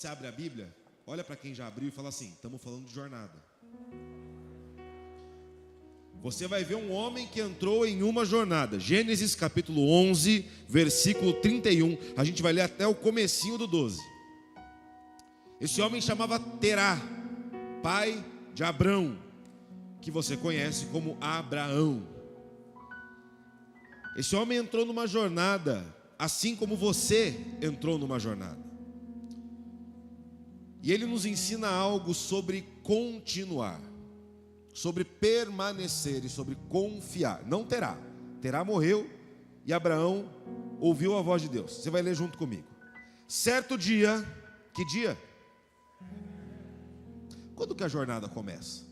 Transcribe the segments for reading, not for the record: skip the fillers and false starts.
Você abre a Bíblia, olha para quem já abriu e fala assim: estamos falando de jornada. Você vai ver um homem que entrou em uma jornada. Gênesis capítulo 11, versículo 31. A gente vai ler até o comecinho do 12. Esse homem chamava Terá, pai de Abrão, que você conhece como Abraão. Esse homem entrou numa jornada, assim como você entrou numa jornada. E ele nos ensina algo sobre continuar, sobre permanecer e sobre confiar. Não Terá. Terá morreu e Abraão ouviu a voz de Deus. Você vai ler junto comigo. Certo dia, que dia? Quando que a jornada começa?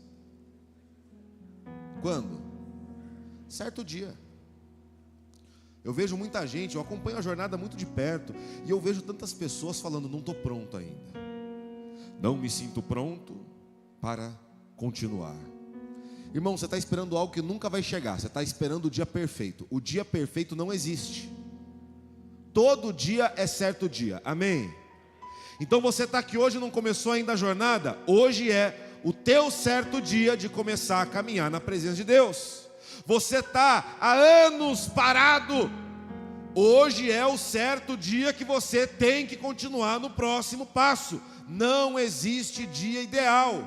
Quando? Certo dia. Eu vejo muita gente, eu acompanho a jornada muito de perto, e eu vejo tantas pessoas falando: não estou pronto ainda, não me sinto pronto para continuar. Irmão, você está esperando algo que nunca vai chegar. Você está esperando o dia perfeito. O dia perfeito não existe. Todo dia é certo dia, amém? Então você está aqui hoje e não começou ainda a jornada. Hoje é o teu certo dia de começar a caminhar na presença de Deus. Você está há anos parado. Hoje é o certo dia que você tem que continuar no próximo passo. Não existe dia ideal,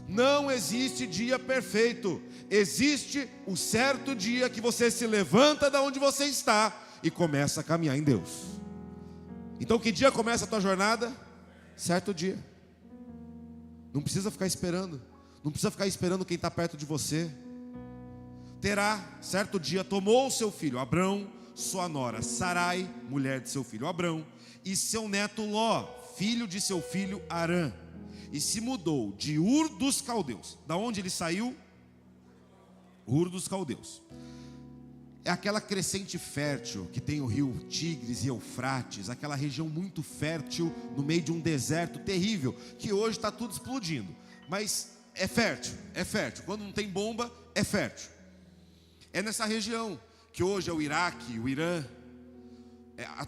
não existe dia perfeito. Existe o certo dia que você se levanta da onde você está e começa a caminhar em Deus. Então que dia começa a tua jornada? Certo dia. Não precisa ficar esperando. Não precisa ficar esperando quem está perto de você. Terá, certo dia, tomou o seu filho Abrão, sua nora Sarai, mulher de seu filho Abrão, e seu neto Ló, filho de seu filho Harã, e se mudou de Ur dos Caldeus. Da onde ele saiu? Ur dos Caldeus. É aquela crescente fértil que tem o rio Tigres e Eufrates, aquela região muito fértil no meio de um deserto terrível, que hoje está tudo explodindo, mas é fértil, é fértil. Quando não tem bomba, é fértil. É nessa região que hoje é o Iraque, o Irã, a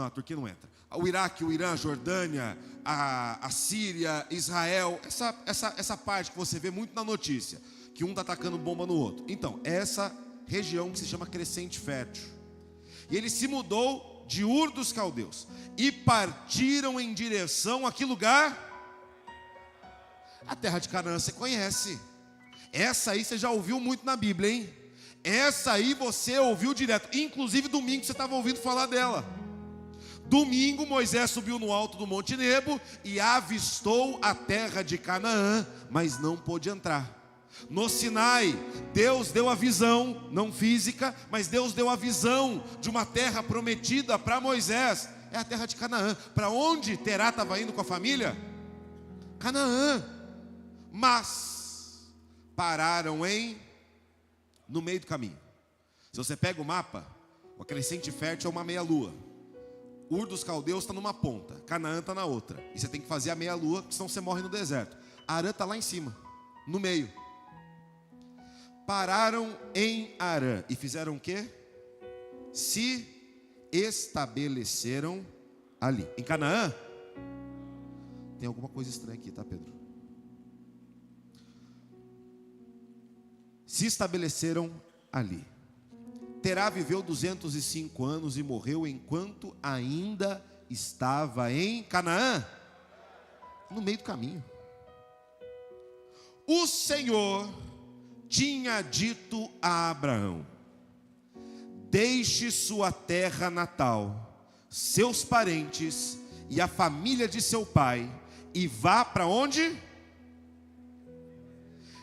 Turquia não entra. O Iraque, o Irã, a Jordânia, a Síria, Israel, essa parte que você vê muito na notícia, que um está atacando bomba no outro. Então, essa região que se chama crescente fértil. E ele se mudou de Ur dos Caldeus e partiram em direção a que lugar? A terra de Canaã. Você conhece. Essa aí você já ouviu muito na Bíblia, hein? Essa aí você ouviu direto. Inclusive domingo você estava ouvindo falar dela. Domingo Moisés subiu no alto do Monte Nebo e avistou a terra de Canaã, mas não pôde entrar. No Sinai, Deus deu a visão, não física, mas Deus deu a visão de uma terra prometida para Moisés. É a terra de Canaã. Para onde Terá estava indo com a família? Canaã. Mas pararam no meio do caminho. Se você pega o mapa, a crescente fértil é uma meia-lua. Ur dos Caldeus está numa ponta, Canaã está na outra. E você tem que fazer a meia-lua, porque senão você morre no deserto. Harã está lá em cima, no meio. Pararam em Harã e fizeram o quê? Se estabeleceram ali. Em Canaã? Tem alguma coisa estranha aqui, tá, Pedro? Se estabeleceram ali. Terá viveu 205 anos e morreu enquanto ainda estava em Canaã, no meio do caminho. O Senhor tinha dito a Abraão: deixe sua terra natal, seus parentes e a família de seu pai, e vá para onde?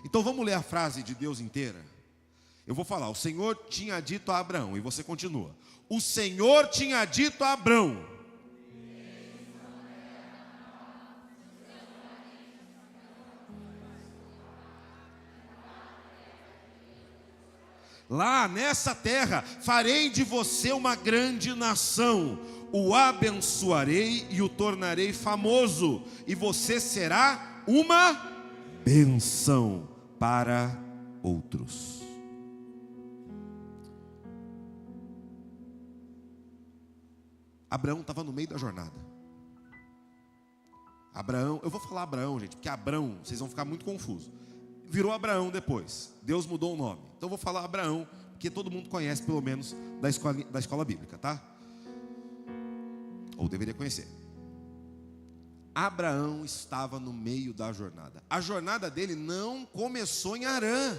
Então vamos ler a frase de Deus inteira. Eu vou falar: o Senhor tinha dito a Abraão, e você continua: o Senhor tinha dito a Abraão. Lá nessa terra farei de você uma grande nação, o abençoarei e o tornarei famoso, e você será uma bênção para outros. Abraão estava no meio da jornada. Abraão, eu vou falar Abraão, gente, porque Abrão, vocês vão ficar muito confusos. Virou Abraão depois, Deus mudou o nome. Então eu vou falar Abraão, porque todo mundo conhece pelo menos da escola bíblica, tá? Ou deveria conhecer. Abraão estava no meio da jornada. A jornada dele não começou em Harã.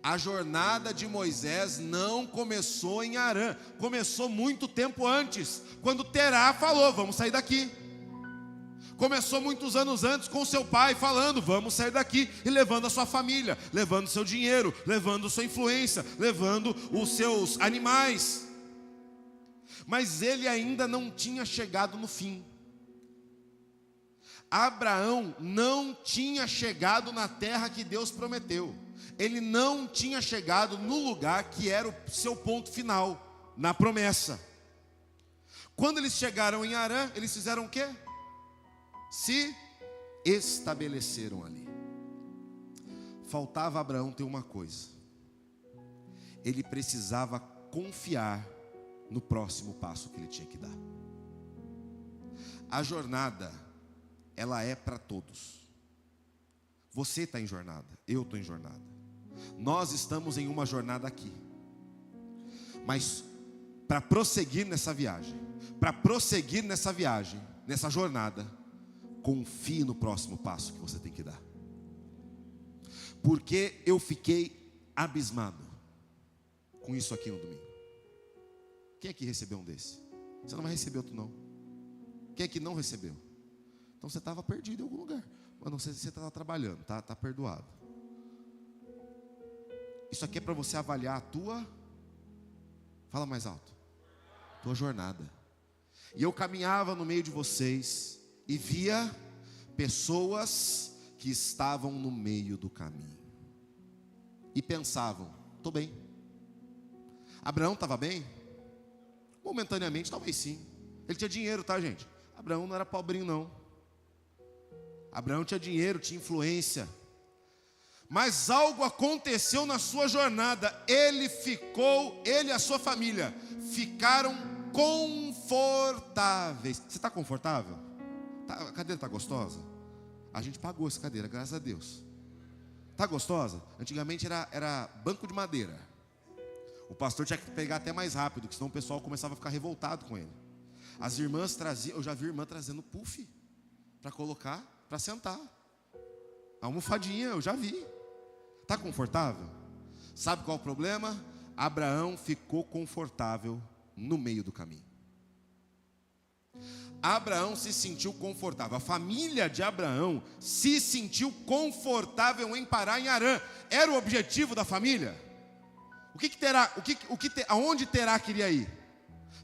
A jornada de Moisés não começou em Harã. Começou muito tempo antes, quando Terá falou: vamos sair daqui. Começou muitos anos antes com seu pai falando: vamos sair daqui, e levando a sua família, levando seu dinheiro, levando sua influência, levando os seus animais. Mas ele ainda não tinha chegado no fim. Abraão não tinha chegado na terra que Deus prometeu. Ele não tinha chegado no lugar que era o seu ponto final, na promessa. Quando eles chegaram em Harã, eles fizeram o quê? Se estabeleceram ali. Faltava a Abraão ter uma coisa: ele precisava confiar no próximo passo que ele tinha que dar. A jornada, ela é para todos. Você está em jornada, eu estou em jornada. Nós estamos em uma jornada aqui. Mas para prosseguir nessa viagem, nessa jornada, confie no próximo passo que você tem que dar. Porque eu fiquei abismado com isso aqui no domingo. Quem é que recebeu um desse? Você não vai receber outro não. Quem é que não recebeu? Então você estava perdido em algum lugar. Mas não sei se você estava trabalhando, tá perdoado. Isso aqui é para você avaliar a tua, fala mais alto, tua jornada. E eu caminhava no meio de vocês e via pessoas que estavam no meio do caminho e pensavam: estou bem. Abraão estava bem? Momentaneamente talvez sim. Ele tinha dinheiro, tá, gente? Abraão não era pobrinho não. Abraão tinha dinheiro, tinha influência. Mas algo aconteceu na sua jornada. Ele e a sua família ficaram confortáveis. Você está confortável? A cadeira está gostosa? A gente pagou essa cadeira, graças a Deus. Está gostosa? Antigamente era banco de madeira. O pastor tinha que pegar até mais rápido, porque senão o pessoal começava a ficar revoltado com ele. As irmãs traziam, eu já vi irmã trazendo puff para colocar, para sentar. A almofadinha, eu já vi. Está confortável? Sabe qual é o problema? Abraão ficou confortável no meio do caminho. Abraão se sentiu confortável. A família de Abraão se sentiu confortável em parar em Harã. Era o objetivo da família. Aonde Terá queria ir?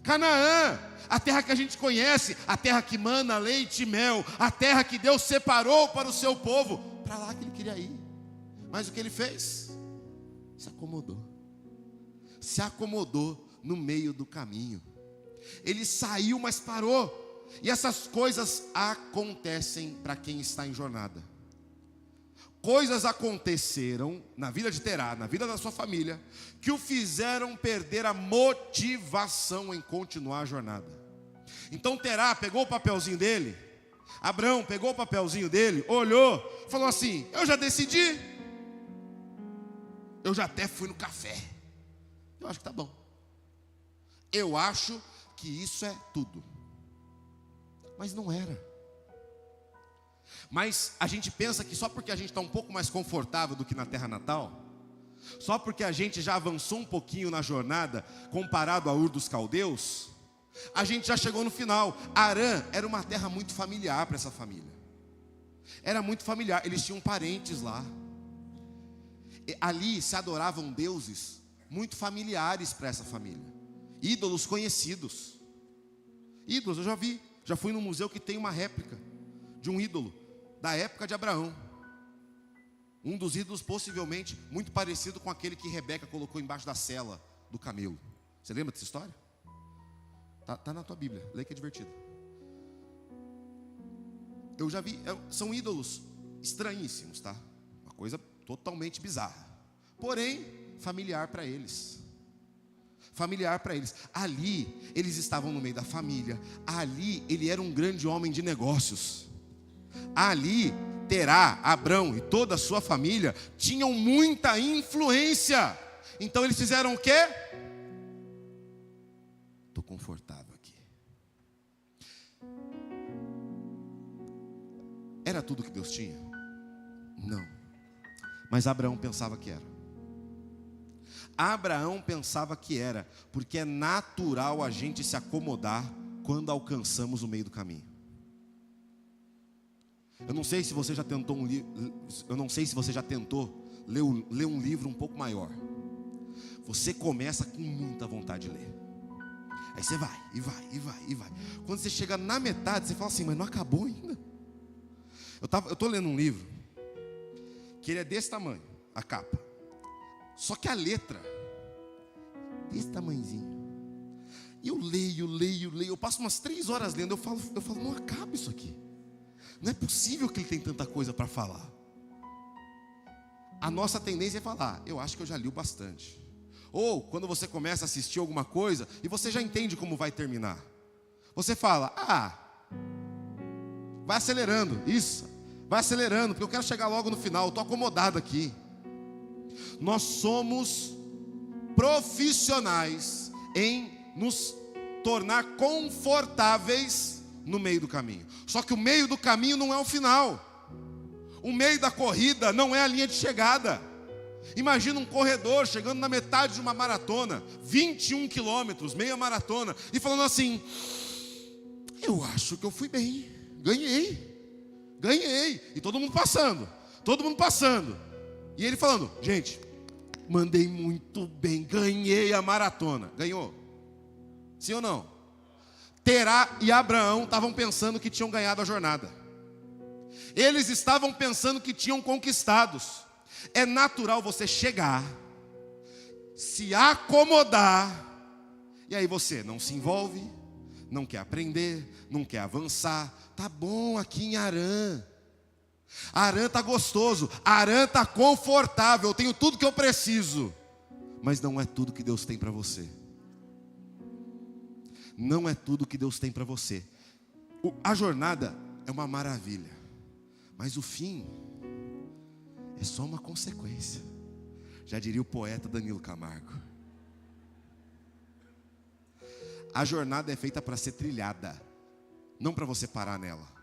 Canaã, a terra que a gente conhece, a terra que mana leite e mel, a terra que Deus separou para o seu povo. Para lá que ele queria ir. Mas o que ele fez? Se acomodou no meio do caminho. Ele saiu, mas parou. E essas coisas acontecem para quem está em jornada. Coisas aconteceram na vida de Terá, na vida da sua família, que o fizeram perder a motivação em continuar a jornada. Então Terá pegou o papelzinho dele, Abraão pegou o papelzinho dele, olhou, falou assim: eu já decidi, eu já até fui no café, eu acho que tá bom, eu acho que isso é tudo. Mas não era. Mas a gente pensa que só porque a gente está um pouco mais confortável do que na terra natal, só porque a gente já avançou um pouquinho na jornada comparado a Ur dos Caldeus, a gente já chegou no final. Harã era uma terra muito familiar para essa família. Era muito familiar, eles tinham parentes lá. Ali se adoravam deuses muito familiares para essa família. Ídolos conhecidos. Ídolos, eu já fui num museu que tem uma réplica de um ídolo da época de Abraão. Um dos ídolos possivelmente muito parecido com aquele que Rebeca colocou embaixo da sela do camelo. Você lembra dessa história? Tá na tua Bíblia, lê que é divertido. Eu já vi, são ídolos estranhíssimos, tá? Uma coisa totalmente bizarra. Porém, familiar para eles. familiar para eles. Ali, eles estavam no meio da família. Ali, ele era um grande homem de negócios. Ali, Terá, Abrão e toda a sua família tinham muita influência. Então eles fizeram o quê? Estou confortável aqui. Era tudo que Deus tinha? Não. Mas Abraão pensava que era. Abraão pensava que era, porque é natural a gente se acomodar quando alcançamos o meio do caminho. Eu não sei se você já tentou ler um livro um pouco maior. Você começa com muita vontade de ler. Aí você vai, e vai, e vai, e vai. Quando você chega na metade, você fala assim, mas não acabou ainda. Eu estou lendo um livro que ele é desse tamanho, a capa. Só que a letra, desse tamanhozinho. E eu leio. Eu passo umas 3 horas lendo. Eu falo, não acaba isso aqui. Não é possível que ele tem tanta coisa para falar. A nossa tendência é falar, eu acho que eu já li o bastante. Ou quando você começa a assistir alguma coisa e você já entende como vai terminar. Você fala, vai acelerando, isso. Vai acelerando, porque eu quero chegar logo no final. Eu estou acomodado aqui. Nós somos profissionais em nos tornar confortáveis no meio do caminho. Só que o meio do caminho não é o final. O meio da corrida não é a linha de chegada. Imagina um corredor chegando na metade de uma maratona, 21 quilômetros, meia maratona, e falando assim, eu acho que eu fui bem, ganhei. E todo mundo passando. E ele falando, gente, mandei muito bem, ganhei a maratona. Ganhou? Sim ou não? Terá e Abraão estavam pensando que tinham ganhado a jornada. Eles estavam pensando que tinham conquistados. É natural você chegar, se acomodar, e aí você não se envolve, não quer aprender, não quer avançar. Tá bom aqui em Harã. Harã tá gostoso, Harã tá confortável, eu tenho tudo que eu preciso. Mas não é tudo que Deus tem para você. Não é tudo que Deus tem para você. A jornada é uma maravilha, mas o fim é só uma consequência. Já diria o poeta Danilo Camargo. A jornada é feita para ser trilhada, não para você parar nela.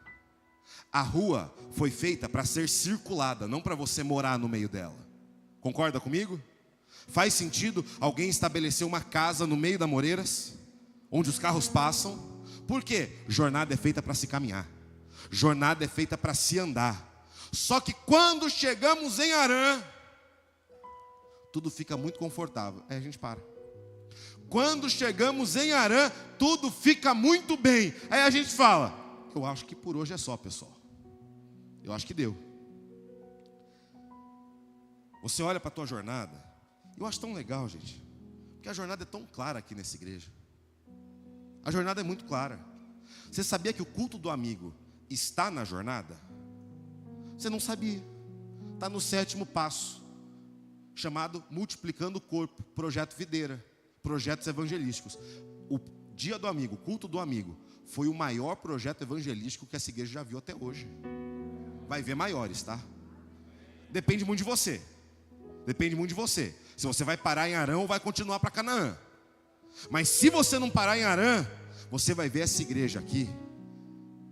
A rua foi feita para ser circulada, não para você morar no meio dela. Concorda comigo? Faz sentido alguém estabelecer uma casa no meio da Moreiras, onde os carros passam? Por quê? Jornada é feita para se caminhar. Jornada é feita para se andar. Só que quando chegamos em Harã, tudo fica muito confortável. Aí a gente para. Quando chegamos em Harã, tudo fica muito bem. Aí a gente fala, eu acho que por hoje é só, pessoal. Eu acho que deu. Você olha para a tua jornada, eu acho tão legal, gente, porque a jornada é tão clara aqui nessa igreja. A jornada é muito clara. Você sabia que o culto do amigo está na jornada? Você não sabia. Está no 7º passo, chamado Multiplicando o Corpo, Projeto Videira, projetos evangelísticos. O dia do amigo, o culto do amigo, foi o maior projeto evangelístico que essa igreja já viu até hoje. Vai ver maiores, tá? Depende muito de você. Depende muito de você. Se você vai parar em Harã ou vai continuar para Canaã. Mas se você não parar em Harã, você vai ver essa igreja aqui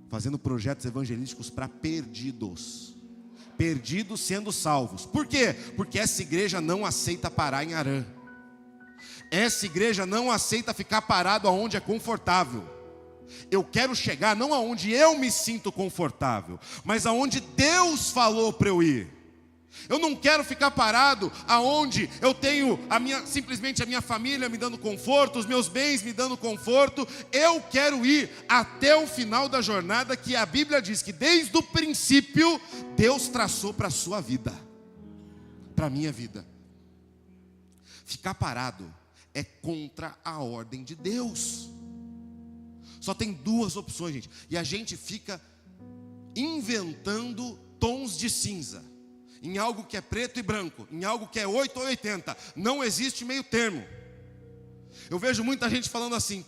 fazendo projetos evangelísticos para perdidos. Perdidos sendo salvos. Por quê? Porque essa igreja não aceita parar em Harã. Essa igreja não aceita ficar parado aonde é confortável. Eu quero chegar não aonde eu me sinto confortável, mas aonde Deus falou para eu ir. Eu não quero ficar parado aonde eu tenho simplesmente a minha família me dando conforto, os meus bens me dando conforto. Eu quero ir até o final da jornada que a Bíblia diz que desde o princípio Deus traçou para a sua vida, para a minha vida. Ficar parado é contra a ordem de Deus. Só tem 2 opções, gente. E a gente fica inventando tons de cinza em algo que é preto e branco, em algo que é 8 ou 80. Não existe meio termo. Eu vejo muita gente falando assim,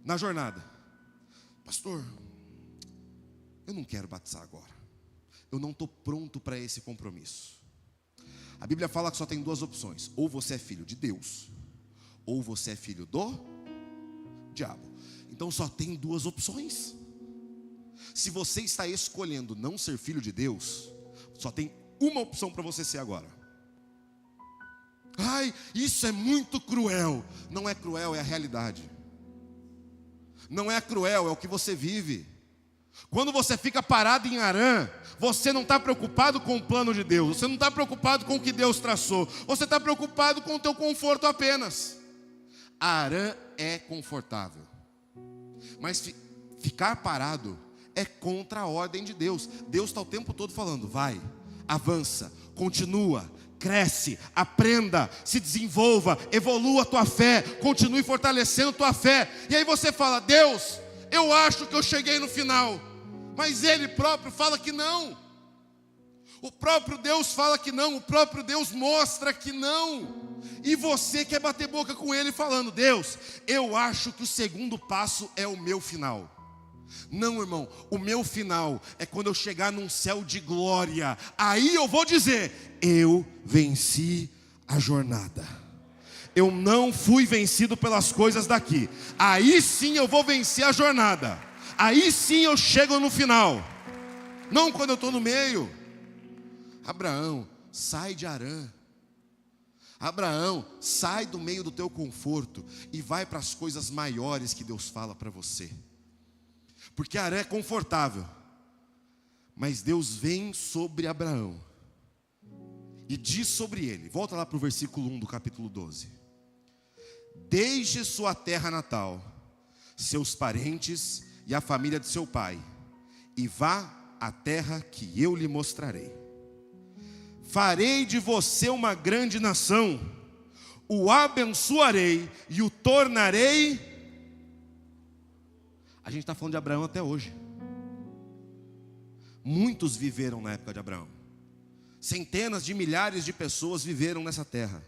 na jornada: pastor, eu não quero batizar agora, eu não estou pronto para esse compromisso. A Bíblia fala que só tem duas opções: ou você é filho de Deus, ou você é filho do diabo. Então só tem duas opções. Se você está escolhendo não ser filho de Deus, só tem uma opção para você ser agora. Ai, isso é muito cruel. Não é cruel, é a realidade. Não é cruel, é o que você vive. Quando você fica parado em Harã, você não está preocupado com o plano de Deus, você não está preocupado com o que Deus traçou, você está preocupado com o teu conforto apenas. Harã é confortável, mas ficar parado é contra a ordem de Deus. Deus está o tempo todo falando: vai, avança, continua, cresce, aprenda, se desenvolva, evolua a tua fé, continue fortalecendo a tua fé. E aí você fala: Deus, eu acho que eu cheguei no final, mas Ele próprio fala que não. O próprio Deus fala que não, o próprio Deus mostra que não. E você quer bater boca com Ele falando: Deus, eu acho que o segundo passo é o meu final. Não, irmão, o meu final é quando eu chegar num céu de glória. Aí eu vou dizer: eu venci a jornada. Eu não fui vencido pelas coisas daqui. Aí sim eu vou vencer a jornada. Aí sim eu chego no final. Não quando eu estou no meio. Abraão, sai de Harã. Abraão, sai do meio do teu conforto e vai para as coisas maiores que Deus fala para você. Porque Harã é confortável, mas Deus vem sobre Abraão e diz sobre ele, volta lá para o versículo 1 do capítulo 12: deixe sua terra natal, seus parentes e a família de seu pai, e vá à terra que eu lhe mostrarei. Farei de você uma grande nação, o abençoarei e o tornarei. A gente está falando de Abraão até hoje. Muitos viveram na época de Abraão. Centenas de milhares de pessoas viveram nessa terra.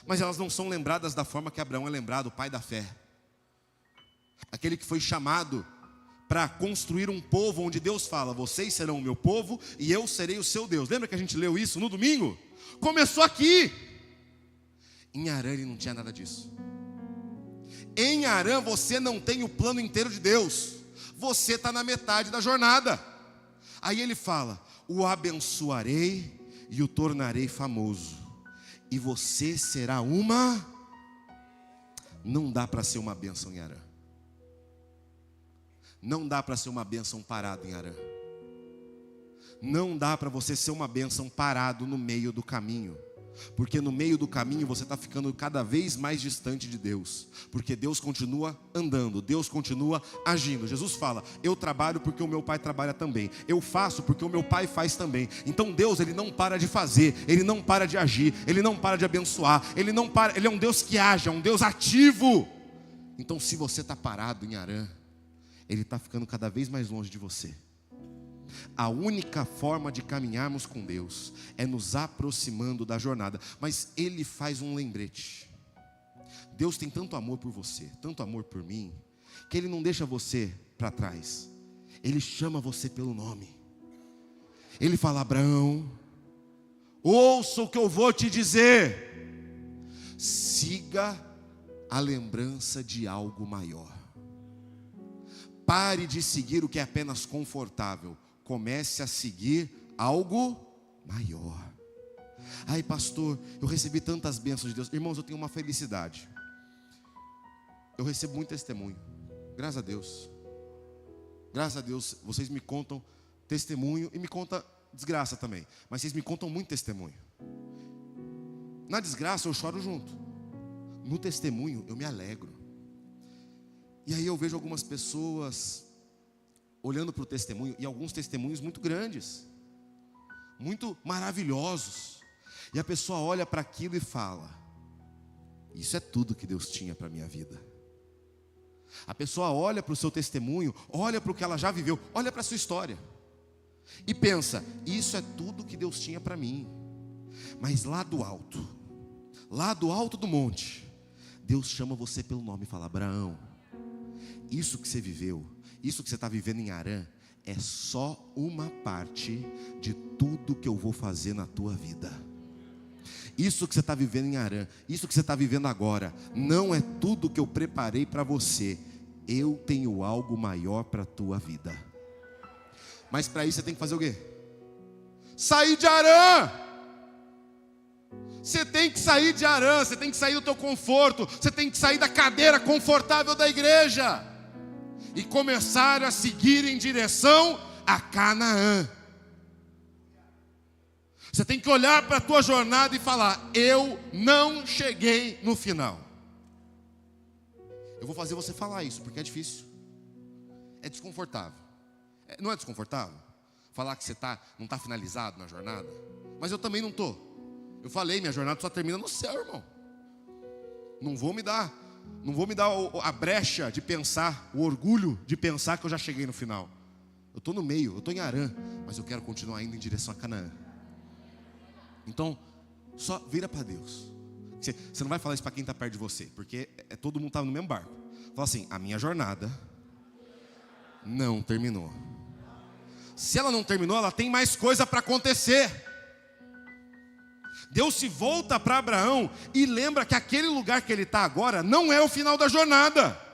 Mas elas não são lembradas da forma que Abraão é lembrado, o pai da fé. Aquele que foi chamado para construir um povo onde Deus fala: vocês serão o meu povo e eu serei o seu Deus. Lembra que a gente leu isso no domingo? Começou aqui. Em Harã ele não tinha nada disso. Em Harã você não tem o plano inteiro de Deus. Você está na metade da jornada. Aí ele fala: o abençoarei e o tornarei famoso, e você será uma. Não dá para ser uma bênção em Harã. Não dá para ser uma bênção parado em Harã. Não dá para você ser uma bênção parado no meio do caminho. Porque no meio do caminho você está ficando cada vez mais distante de Deus. Porque Deus continua andando, Deus continua agindo. Jesus fala: eu trabalho porque o meu Pai trabalha também. Eu faço porque o meu Pai faz também. Então Deus, Ele não para de fazer, Ele não para de agir, Ele não para de abençoar, Ele não para, Ele é um Deus que age, é um Deus ativo. Então se você está parado em Harã, Ele está ficando cada vez mais longe de você. A única forma de caminharmos com Deus é nos aproximando da jornada. Mas Ele faz um lembrete. Deus tem tanto amor por você, tanto amor por mim, que Ele não deixa você para trás. Ele chama você pelo nome. Ele fala: Abraão, ouça o que eu vou te dizer. Siga a lembrança de algo maior. Pare de seguir o que é apenas confortável. Comece a seguir algo maior. Ai, pastor, eu recebi tantas bênçãos de Deus. Irmãos, eu tenho uma felicidade. Eu recebo muito testemunho. Graças a Deus. Graças a Deus, vocês me contam testemunho e me contam desgraça também. Mas vocês me contam muito testemunho. Na desgraça eu choro junto. No testemunho eu me alegro. E aí eu vejo algumas pessoas olhando para o testemunho, e alguns testemunhos muito grandes, muito maravilhosos, e a pessoa olha para aquilo e fala: isso é tudo que Deus tinha para a minha vida. A pessoa olha para o seu testemunho, olha para o que ela já viveu, olha para a sua história, e pensa: isso é tudo que Deus tinha para mim. Mas lá do alto do monte, Deus chama você pelo nome e fala: Abraão, isso que você viveu, isso que você está vivendo em Harã, é só uma parte de tudo que eu vou fazer na tua vida. Isso que você está vivendo em Harã, isso que você está vivendo agora, não é tudo que eu preparei para você. Eu tenho algo maior para a tua vida. Mas para isso você tem que fazer o quê? Sair de Harã. Você tem que sair de Harã, você tem que sair do teu conforto, você tem que sair da cadeira confortável da igreja e começar a seguir em direção a Canaã. Você tem que olhar para a tua jornada e falar: eu não cheguei no final. Eu vou fazer você falar isso, porque é difícil. É desconfortável. Não é desconfortável? Falar que você não está finalizado na jornada? Mas eu também não estou. Eu falei, minha jornada só termina no céu, irmão. Não vou me dar a brecha de pensar, o orgulho de pensar que eu já cheguei no final. Eu estou no meio, eu estou em Harã, mas eu quero continuar indo em direção a Canaã. Então, só vira para Deus. Você não vai falar isso para quem está perto de você, porque todo mundo está no mesmo barco. Fala assim: a minha jornada não terminou. Se ela não terminou, ela tem mais coisa para acontecer. Deus se volta para Abraão e lembra que aquele lugar que ele está agora não é o final da jornada.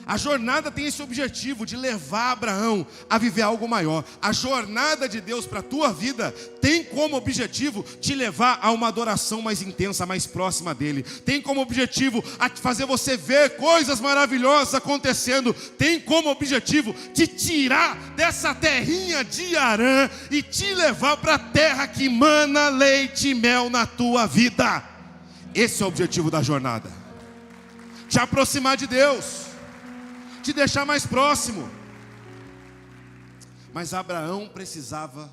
A jornada tem esse objetivo de levar Abraão a viver algo maior. A jornada de Deus para a tua vida tem como objetivo te levar a uma adoração mais intensa, mais próxima dele. Tem como objetivo a fazer você ver coisas maravilhosas acontecendo. Tem como objetivo te tirar dessa terrinha de Harã e te levar para a terra que mana leite e mel na tua vida. Esse é o objetivo da jornada. Te aproximar de Deus, te deixar mais próximo. Mas Abraão precisava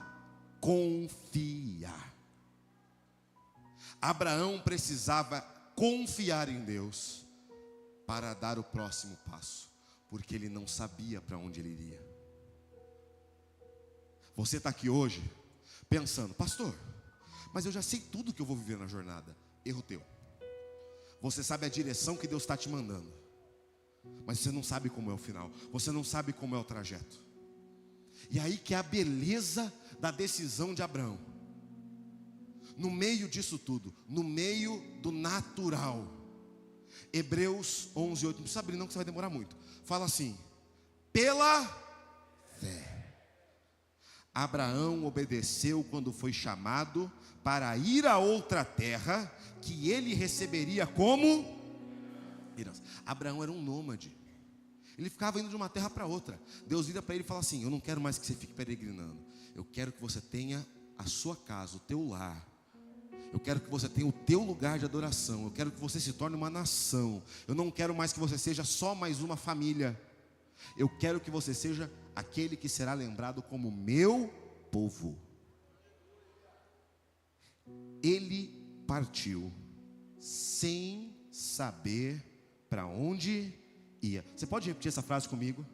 confiar. Abraão precisava confiar em Deus para dar o próximo passo, porque ele não sabia para onde ele iria. Você está aqui hoje pensando: pastor, mas eu já sei tudo que eu vou viver na jornada. Erro teu. Você sabe a direção que Deus está te mandando, mas você não sabe como é o final. Você não sabe como é o trajeto. E aí que é a beleza da decisão de Abraão. No meio disso tudo, no meio do natural, Hebreus 11:8, não precisa abrir não, que você vai demorar muito. Fala assim: pela fé, Abraão obedeceu quando foi chamado para ir a outra terra que ele receberia como herança. Abraão era um nômade. Ele ficava indo de uma terra para outra. Deus vira para ele e fala assim: eu não quero mais que você fique peregrinando. Eu quero que você tenha a sua casa, o teu lar. Eu quero que você tenha o teu lugar de adoração. Eu quero que você se torne uma nação. Eu não quero mais que você seja só mais uma família. Eu quero que você seja aquele que será lembrado como meu povo. Ele partiu sem saber para onde ia. Você pode repetir essa frase comigo?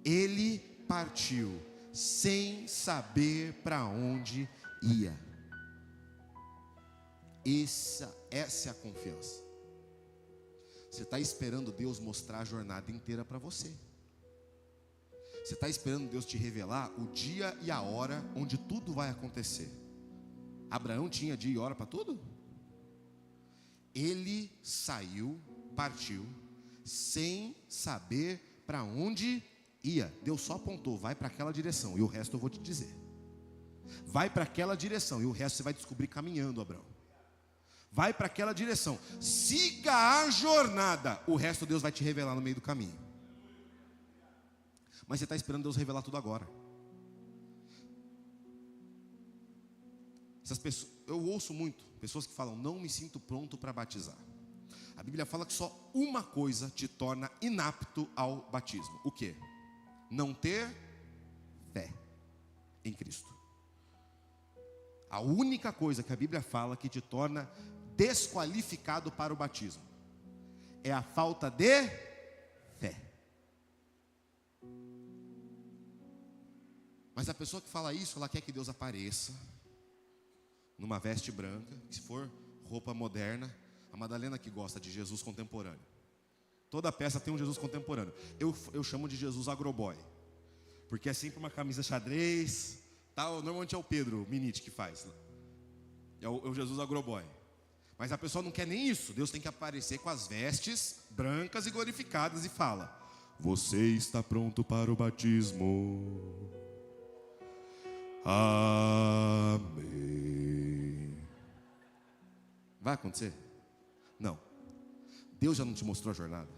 Ele partiu sem saber para onde ia. Essa é a confiança. Você está esperando Deus mostrar a jornada inteira para você. Você está esperando Deus te revelar o dia e a hora onde tudo vai acontecer. Abraão tinha dia e hora para tudo? Ele saiu, partiu, sem saber para onde ia. Deus só apontou: vai para aquela direção, e o resto eu vou te dizer. Vai para aquela direção, e o resto você vai descobrir caminhando, Abraão. Vai para aquela direção, siga a jornada, o resto Deus vai te revelar no meio do caminho. Mas você está esperando Deus revelar tudo agora. Essas pessoas, eu ouço muito pessoas que falam: não me sinto pronto para batizar. A Bíblia fala que só uma coisa te torna inapto ao batismo. O quê? Não ter fé em Cristo. A única coisa que a Bíblia fala que te torna desqualificado para o batismo é a falta de fé. Mas a pessoa que fala isso, ela quer que Deus apareça numa veste branca, se for roupa moderna, A Madalena que gosta de Jesus contemporâneo. Toda peça tem um Jesus contemporâneo. Eu chamo de Jesus agroboy. Porque é sempre uma camisa xadrez, tal. Normalmente é o Pedro Minite que faz. É o Jesus agroboy. Mas a pessoa não quer nem isso. Deus tem que aparecer com as vestes brancas e glorificadas e fala: você está pronto para o batismo. Amém. Vai acontecer? Não. Deus já não te mostrou a jornada.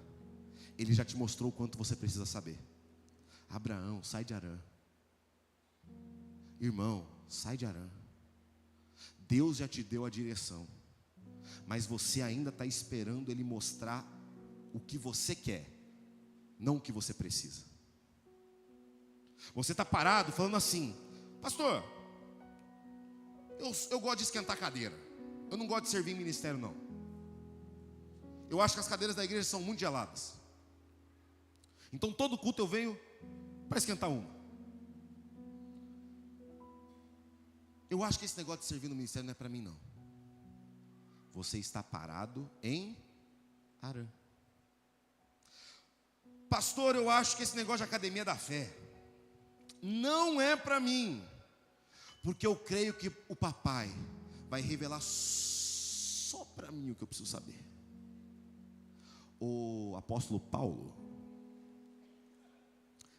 Ele já te mostrou o quanto você precisa saber. Abraão, sai de Harã. Irmão, sai de Harã. Deus já te deu a direção, mas você ainda está esperando Ele mostrar o que você quer, não o que você precisa. Você está parado falando assim: pastor, eu gosto de esquentar cadeira. Eu não gosto de servir em ministério, não. Eu acho que as cadeiras da igreja são muito geladas. Então todo culto eu venho para esquentar uma. Eu acho que esse negócio de servir no ministério não é para mim, não. Você está parado em Harã. Pastor, eu acho que esse negócio de academia da fé não é para mim, porque eu creio que o papai vai revelar só para mim o que eu preciso saber. O apóstolo Paulo,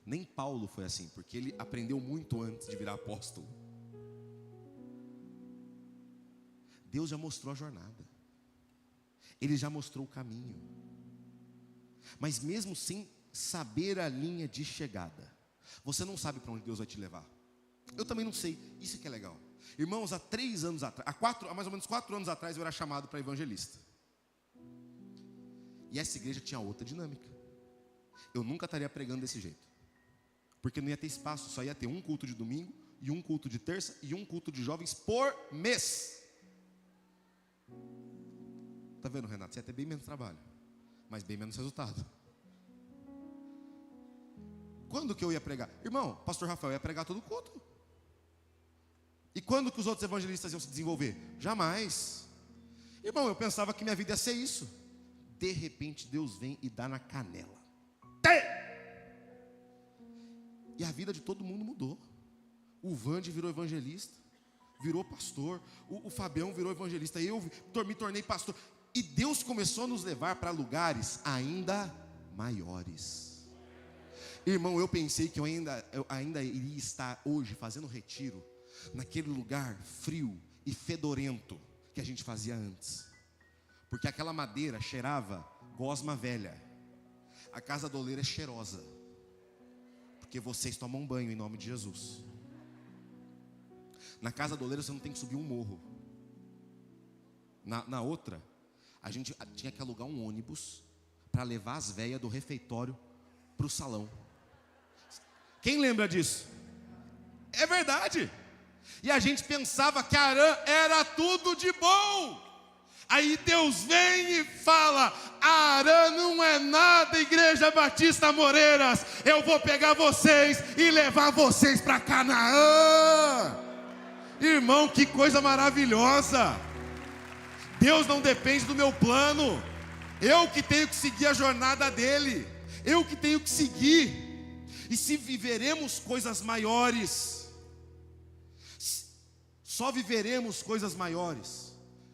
nem Paulo foi assim, porque ele aprendeu muito antes de virar apóstolo. Deus já mostrou a jornada, Ele já mostrou o caminho, mas mesmo sem saber a linha de chegada, você não sabe para onde Deus vai te levar. Eu também não sei, isso que é legal. Irmãos, há mais ou menos 4 anos atrás eu era chamado para evangelista. E essa igreja tinha outra dinâmica. Eu nunca estaria pregando desse jeito, porque não ia ter espaço, só ia ter um culto de domingo, e um culto de terça, e um culto de jovens por mês. Tá vendo, Renato? Você ia ter bem menos trabalho, mas bem menos resultado. Quando que eu ia pregar? Irmão, pastor Rafael ia pregar todo culto. E quando que os outros evangelistas iam se desenvolver? Jamais. Irmão, eu pensava que minha vida ia ser isso. De repente Deus vem e dá na canela. E a vida de todo mundo mudou. O Vande virou evangelista, virou pastor. O Fabião virou evangelista. Eu me tornei pastor. E Deus começou a nos levar para lugares ainda maiores. Irmão, eu pensei que eu ainda iria estar hoje fazendo retiro naquele lugar frio e fedorento que a gente fazia antes, porque aquela madeira cheirava gosma velha. A casa do oleiro é cheirosa, porque vocês tomam banho em nome de Jesus. Na casa do oleiro você não tem que subir um morro. Na outra, a gente tinha que alugar um ônibus para levar as velhas do refeitório para o salão. Quem lembra disso? É verdade. E a gente pensava que Harã era tudo de bom. Aí Deus vem e fala: Harã não é nada, Igreja Batista Moreiras. Eu vou pegar vocês e levar vocês para Canaã. Irmão, que coisa maravilhosa. Deus não depende do meu plano. Eu que tenho que seguir a jornada dele. Eu que tenho que seguir. E se viveremos coisas maiores, só viveremos coisas maiores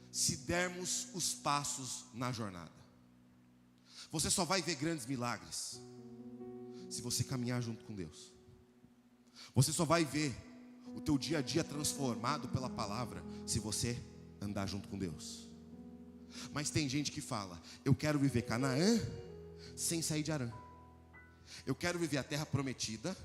se dermos os passos na jornada. Você só vai ver grandes milagres se você caminhar junto com Deus. Você só vai ver o teu dia a dia transformado pela palavra se você andar junto com Deus. Mas tem gente que fala: eu quero viver Canaã sem sair de Harã. Eu quero viver a terra prometida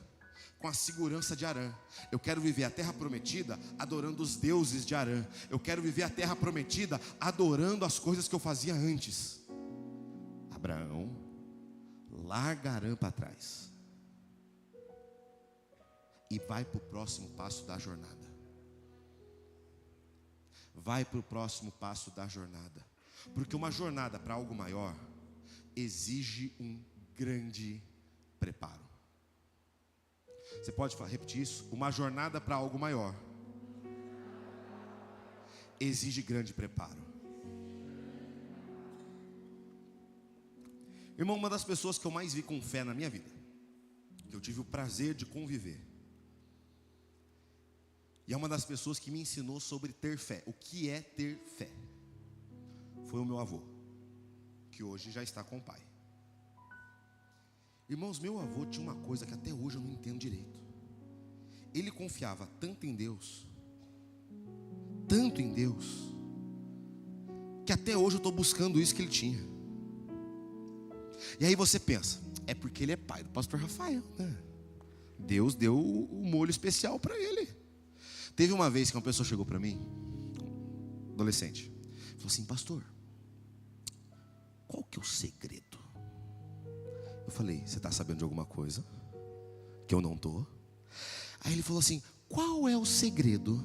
com a segurança de Harã. Eu quero viver a terra prometida adorando os deuses de Harã. Eu quero viver a terra prometida adorando as coisas que eu fazia antes. Abraão larga Harã para trás e vai para o próximo passo da jornada. Vai para o próximo passo da jornada. Porque uma jornada para algo maior exige um grande preparo. Você pode repetir isso? Uma jornada para algo maior exige grande preparo. Irmão, uma das pessoas que eu mais vi com fé na minha vida, que eu tive o prazer de conviver, e é uma das pessoas que me ensinou sobre ter fé. O que é ter fé? Foi o meu avô, que hoje já está com o pai. Irmãos, meu avô tinha uma coisa que até hoje eu não entendo direito. Ele confiava tanto em Deus, que até hoje eu estou buscando isso que ele tinha. E aí você pensa, é porque ele é pai do pastor Rafael, né? Deus deu o molho especial para ele. Teve uma vez que uma pessoa chegou para mim, adolescente, falou assim: pastor, qual que é o segredo? Eu falei: você está sabendo de alguma coisa que eu não estou? Aí ele falou assim: qual é o segredo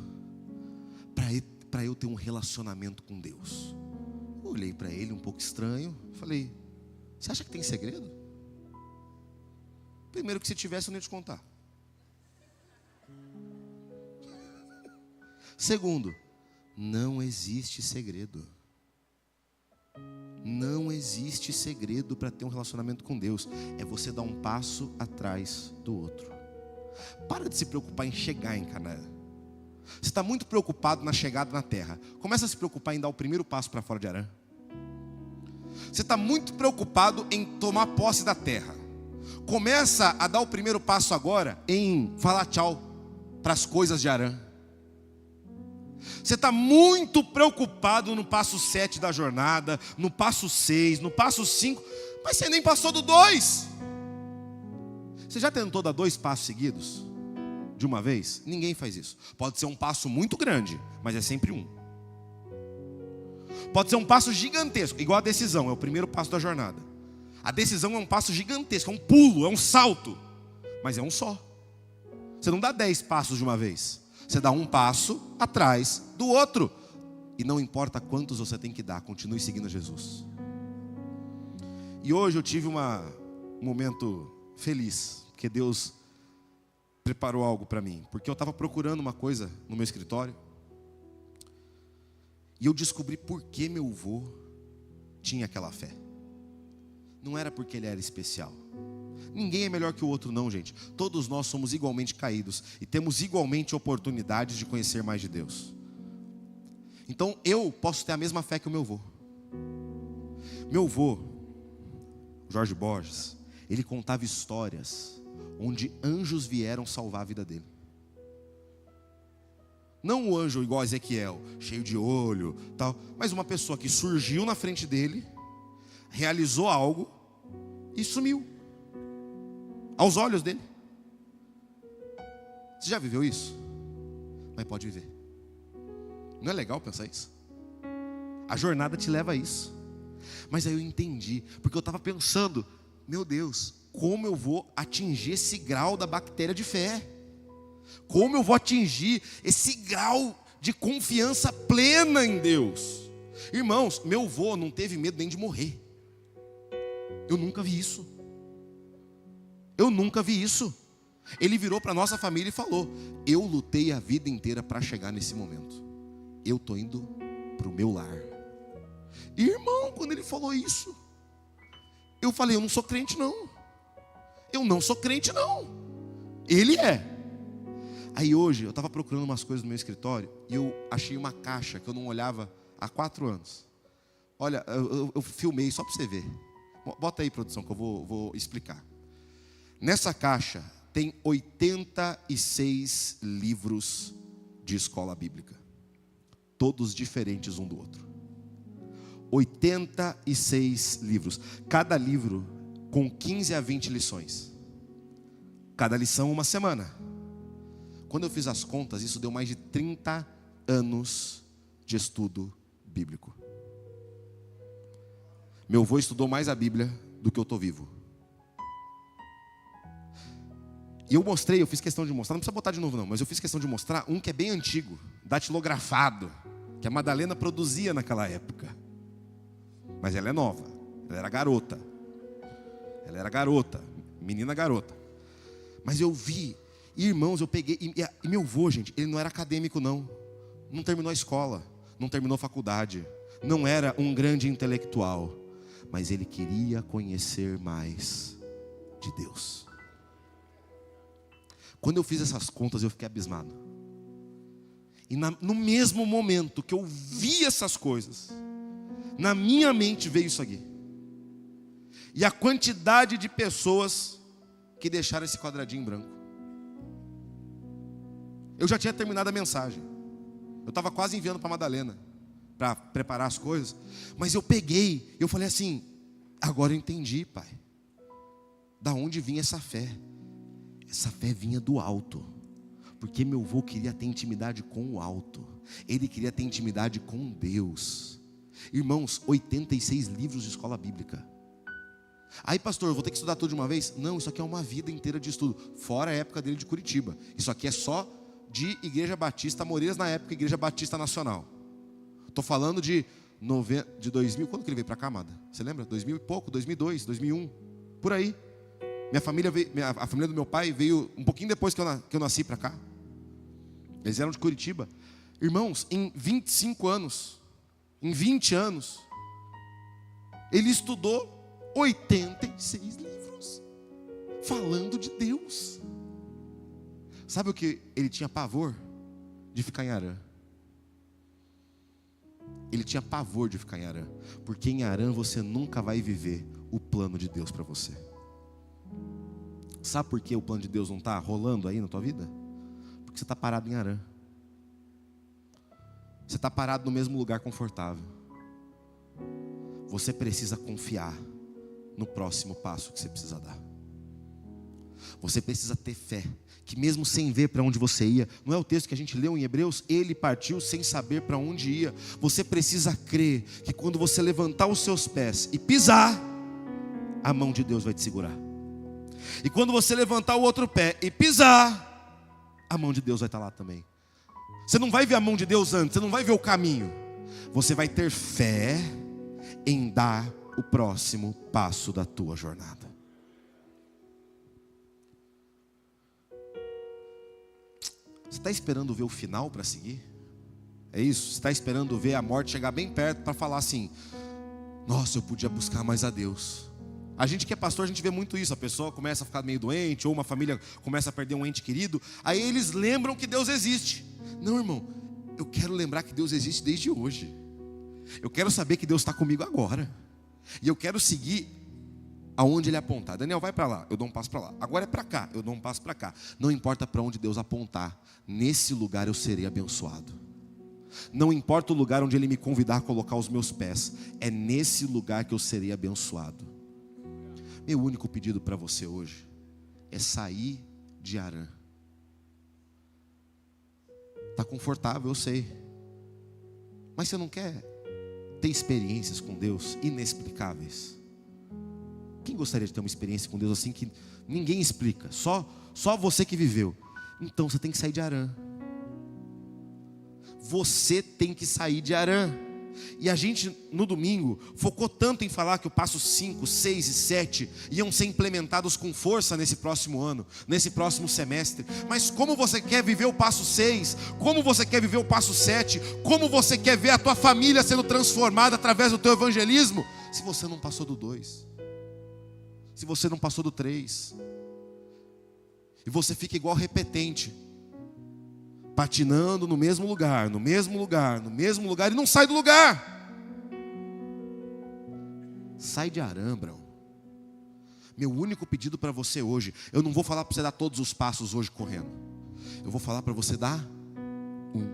para eu ter um relacionamento com Deus? Eu olhei para ele um pouco estranho, falei: você acha que tem segredo? Primeiro, que se tivesse eu não ia te contar. Segundo, não existe segredo. Não existe segredo para ter um relacionamento com Deus. É você dar um passo atrás do outro. Para de se preocupar em chegar em Canaã. Você está muito preocupado na chegada na terra. Começa a se preocupar em dar o primeiro passo para fora de Harã. Você está muito preocupado em tomar posse da terra. Começa a dar o primeiro passo agora em falar tchau para as coisas de Harã. Você está muito preocupado no passo 7 da jornada, no passo 6, no passo 5, mas você nem passou do 2. Você já tentou dar 2 passos seguidos de uma vez? Ninguém faz isso. Pode ser um passo muito grande, mas é sempre um. Pode ser um passo gigantesco, igual a decisão, é o primeiro passo da jornada. A decisão é um passo gigantesco, é um pulo, é um salto, mas é um só. Você não dá 10 passos de uma vez. Você dá um passo atrás do outro. E não importa quantos você tem que dar, continue seguindo Jesus. E hoje eu tive um momento feliz, porque Deus preparou algo para mim. Porque eu estava procurando uma coisa no meu escritório, e eu descobri por que meu avô tinha aquela fé. Não era porque ele era especial. Ninguém é melhor que o outro não, gente. Todos nós somos igualmente caídos e temos igualmente oportunidades de conhecer mais de Deus. Então eu posso ter a mesma fé que o meu avô. Meu avô, Jorge Borges, ele contava histórias onde anjos vieram salvar a vida dele. Não o anjo igual a Ezequiel, cheio de olho, tal, mas uma pessoa que surgiu na frente dele, realizou algo e sumiu aos olhos dele. Você já viveu isso? Mas pode viver. Não é legal pensar isso? A jornada te leva a isso. Mas aí eu entendi, porque eu estava pensando: meu Deus, como eu vou atingir esse grau da bactéria de fé? Como eu vou atingir esse grau de confiança plena em Deus? Irmãos, meu avô não teve medo nem de morrer. Eu nunca vi isso. Ele virou para a nossa família e falou: eu lutei a vida inteira para chegar nesse momento. Eu estou indo para o meu lar. Irmão, quando ele falou isso, eu falei: eu não sou crente não. Eu não sou crente não. Ele é. Aí hoje eu estava procurando umas coisas no meu escritório e eu achei uma caixa que eu não olhava há 4 anos. Olha, eu filmei só para você ver. Bota aí, produção, que eu vou explicar. Nessa caixa tem 86 livros de escola bíblica, todos diferentes um do outro. 86 livros, cada livro com 15 a 20 lições. Cada lição uma semana. Quando eu fiz as contas, isso deu mais de 30 anos de estudo bíblico. Meu avô estudou mais a Bíblia do que eu estou vivo. E eu fiz questão de mostrar, não precisa botar de novo não, mas eu fiz questão de mostrar um que é bem antigo, datilografado, que a Madalena produzia naquela época. Mas ela é nova, ela era garota, menina garota. Mas eu vi, irmãos, eu peguei, e meu avô, gente, ele não era acadêmico não terminou a escola, não terminou a faculdade, não era um grande intelectual, mas ele queria conhecer mais de Deus. Quando eu fiz essas contas, eu fiquei abismado. E no mesmo momento que eu vi essas coisas, na minha mente veio isso aqui. E a quantidade de pessoas que deixaram esse quadradinho em branco. Eu já tinha terminado a mensagem. Eu estava quase enviando para a Madalena, para preparar as coisas. Mas eu peguei, eu falei assim, agora eu entendi, pai. Da onde vinha essa fé? Essa fé vinha do alto. Porque meu avô queria ter intimidade com o alto. Ele queria ter intimidade com Deus. Irmãos, 86 livros de escola bíblica. Aí, pastor, eu vou ter que estudar tudo de uma vez? Não, isso aqui é uma vida inteira de estudo. Fora a época dele de Curitiba. Isso aqui é só de Igreja Batista Moreiras, na época Igreja Batista Nacional. Estou falando de 2000. Quando que ele veio para cá, amada? Você lembra? 2000 e pouco, 2002, 2001. Por aí. Minha família veio, a família do meu pai veio um pouquinho depois que eu nasci para cá. Eles eram de Curitiba. Irmãos, em 25 anos, em 20 anos, ele estudou 86 livros falando de Deus. Sabe o que ele tinha pavor? De ficar em Harã. Ele tinha pavor de ficar em Harã, porque em Harã você nunca vai viver o plano de Deus para você. Sabe por que o plano de Deus não está rolando aí na tua vida? Porque você está parado em Harã. Você está parado no mesmo lugar confortável. Você precisa confiar no próximo passo que você precisa dar. Você precisa ter fé, que mesmo sem ver para onde você ia, não é o texto que a gente leu em Hebreus? Ele partiu sem saber para onde ia. Você precisa crer que quando você levantar os seus pés e pisar, a mão de Deus vai te segurar. E quando você levantar o outro pé e pisar, a mão de Deus vai estar lá também. Você não vai ver a mão de Deus antes, você não vai ver o caminho. Você vai ter fé em dar o próximo passo da tua jornada. Você está esperando ver o final para seguir? É isso? Você está esperando ver a morte chegar bem perto para falar assim: nossa, eu podia buscar mais a Deus. A gente que é pastor, a gente vê muito isso. A pessoa começa a ficar meio doente, ou uma família começa a perder um ente querido. Aí eles lembram que Deus existe. Não, irmão, eu quero lembrar que Deus existe desde hoje. Eu quero saber que Deus está comigo agora. E eu quero seguir aonde Ele apontar. Daniel, vai para lá, eu dou um passo para lá. Agora é para cá, eu dou um passo para cá. Não importa para onde Deus apontar, nesse lugar eu serei abençoado. Não importa o lugar onde Ele me convidar a colocar os meus pés, é nesse lugar que eu serei abençoado. Meu único pedido para você hoje é sair de Harã. Está confortável, eu sei. Mas você não quer ter experiências com Deus inexplicáveis? Quem gostaria de ter uma experiência com Deus assim que ninguém explica? Só você que viveu. Então você tem que sair de Harã. Você tem que sair de Harã. E a gente, no domingo, focou tanto em falar que o passo 5, 6 e 7 iam ser implementados com força nesse próximo ano, nesse próximo semestre. Mas como você quer viver o passo 6? Como você quer viver o passo 7? Como você quer ver a tua família sendo transformada através do teu evangelismo? Se você não passou do 2, se você não passou do 3, e você fica igual repetente, patinando no mesmo lugar, no mesmo lugar, no mesmo lugar, e não sai do lugar. Sai de Harã, Brão. Meu único pedido para você hoje, eu não vou falar para você dar todos os passos hoje correndo. Eu vou falar para você dar um.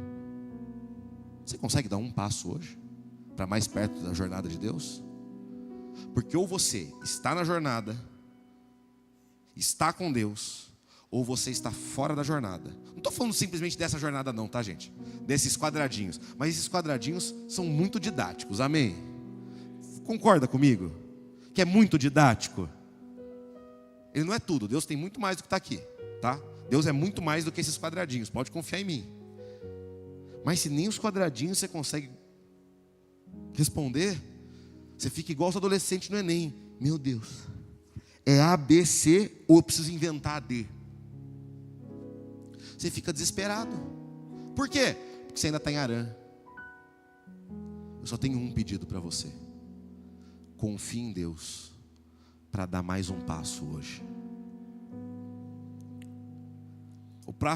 Você consegue dar um passo hoje para mais perto da jornada de Deus? Porque ou você está na jornada, está com Deus, ou você está fora da jornada. Não estou falando simplesmente dessa jornada não, tá, gente? Desses quadradinhos. Mas esses quadradinhos são muito didáticos, amém? Concorda comigo? Que é muito didático? Ele não é tudo, Deus tem muito mais do que está aqui, tá? Deus é muito mais do que esses quadradinhos, pode confiar em mim. Mas se nem os quadradinhos você consegue responder, você fica igual os adolescentes no Enem. Meu Deus, é A, B, C, ou eu preciso inventar a D? Você fica desesperado. Por quê? Porque você ainda está em Harã. Eu só tenho um pedido para você. confie em Deus para dar mais um passo hoje. O passo